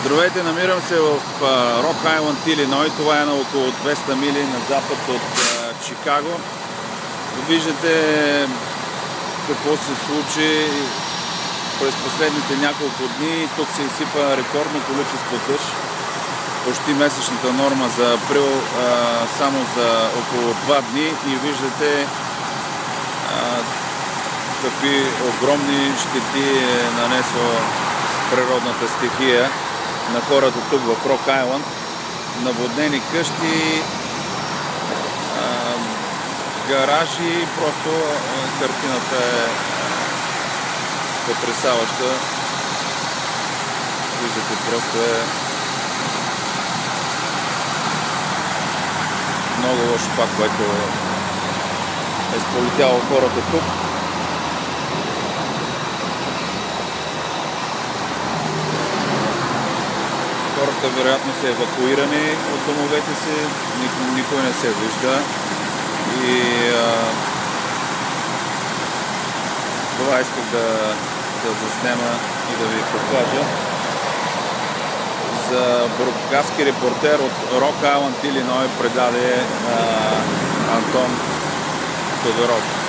Здравейте, намирам се в Рок Айланд, Илиной. Това е на около 200 мили на запад от Чикаго. Виждате какво се случи през последните няколко дни. Тук се изсипа рекордно количество дъжд. Почти месечната норма за април само за около 2 дни. И виждате какви огромни щети е нанесла природната стихия на хората тук в Рок Айланд. Наводнени къщи, гаражи, просто картината е потресаваща. Виждате, просто е много лошо това, което е сполетяло хората тук. Хората вероятно са евакуирани от домовете си, никой не се вижда и това исках да заснема и да ви покажа. За бургаски репортер от Рок Айланд, Илиной, предаде Антон Тодоров.